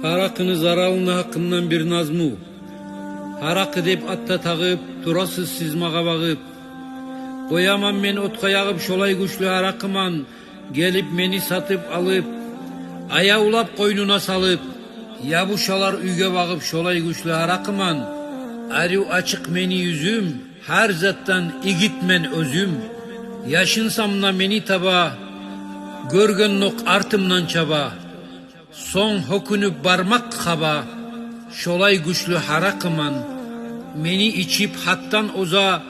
Harakını zaralını hakkından bir nazmu. Harakı dep atta tağıp, turasız siz mağa bağıp. Koyamam men otqa yağıp, şolay güçlü harakıman. Gelip meni satıp alıp, aya ulap koynuna salıp. Yabuşalar üyge bağıp, şolay güçlü harakıman. Arı açık meni yüzüm, her zattan igitmen özüm. Yaşınsamla meni taba, görgön nok artımdan çaba. Son hokunup barmak kaba, şolay güçlü harakıman. Meni içip hattan oza,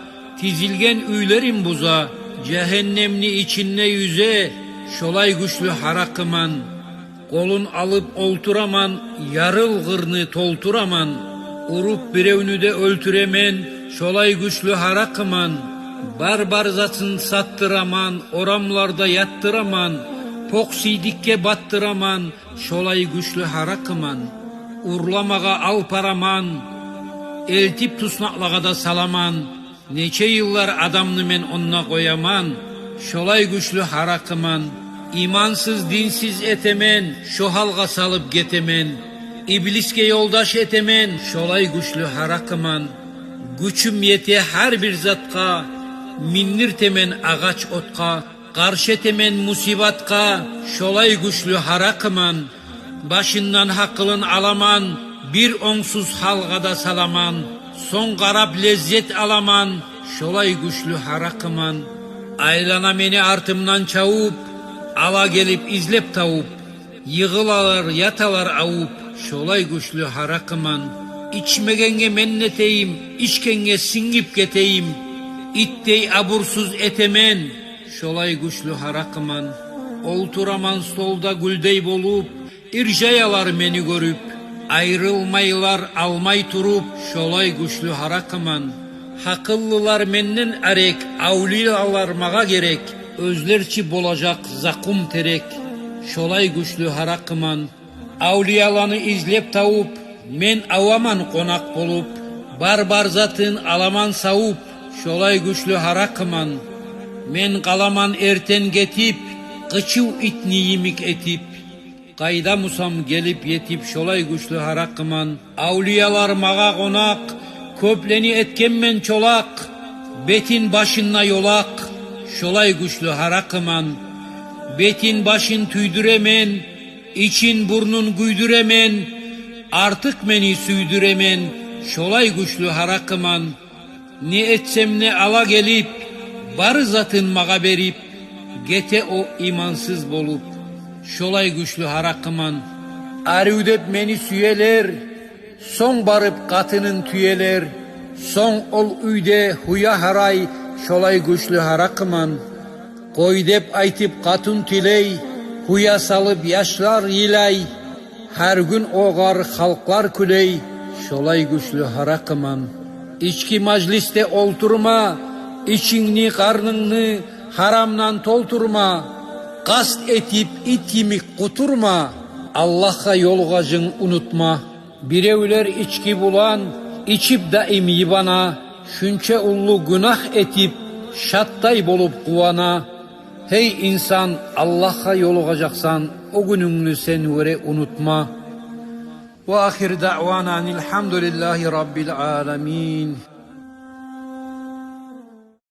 tizilgen üylerim buza. Cehennemli içinne yüze, şolay güçlü harakıman. Kolun alıp olturaman, yarıl gırnı tolturaman. Urup birevnü de öldüremen, şolay güçlü harakıman. Barbar zatın sattıraman, oramlarda yattıraman. Poksidikke battıraman, şolay güçlü harakıman. Urlamaga alparaman, eltip tusnaklaga da salaman. Neçe yıllar adamını men onna koyaman, şolay güçlü harakıman. İmansız dinsiz etemen, şu halga salıp getemen. İbliske yoldaş etemen, şolay güçlü harakıman. Güçüm yete her bir zatka, minnir temen ağaç otka. Karşı temen musibatka, şolay güçlü harakıman. Başından hakkılın alaman, bir onsuz halgada salaman. Son garap lezzet alaman, şolay güçlü harakıman. Aylana beni artımdan çavup, ala gelip izlep tavup. Yığılalar yatalar avup, şolay güçlü harakıman. İçmegenge menneteyim, içkenge singip geteyim. İttey abursuz etemen, şolay güçlü harakıman. Olturaman stolda güldey bolup, irjayalar meni görüp. Ayrılmaylar almay turup, şolay güçlü harakıman. Hakıllılar mennen erek, avliyalar mağa gerek. Özlerçi bolacak zakum terek, şolay güçlü harakıman. Avliyalanı izlep tavup, men avaman konak bolup. Barbar zatın alaman savup, şolay güçlü harakıman. Men kalaman erten getip, kıçıv itni yimik etip. Kayda musam gelip yetip, şolay güçlü harakıman. Avliyalar mağa konak, köpleni etkenmen çolak. Betin başınla yolak, şolay güçlü harakıman. Betin başın tüydüremen, için burnun güydüremen. Artık beni süydüremen, şolay güçlü harakıman. Ne etsem ne ala gelip, barı zatın mağa berip. Gete o imansız bolup, şolay güçlü harakıman. Arüdep meni süyeler, son barıp katının tüyeler. Son ol üyde huya haray, şolay güçlü harakıman. Koy dep aytıp katın tiley, huya salıp yaşlar yilay. Her gün oğar halklar küley, şolay güçlü harakıman. İçki majliste olturma, içini karnını haramdan tolturma. Kast etip it yemik kuturma, Allah'a yolgacın unutma. Birevler içki bulan, içip daim yibana. Şünçe ullu günah etip, şattay bolup kuvana. Hey insan, Allah'a yolgacaksan, o gününü sen vere unutma. Ve ahir da'vana enilhamdülillahi rabbil alemin.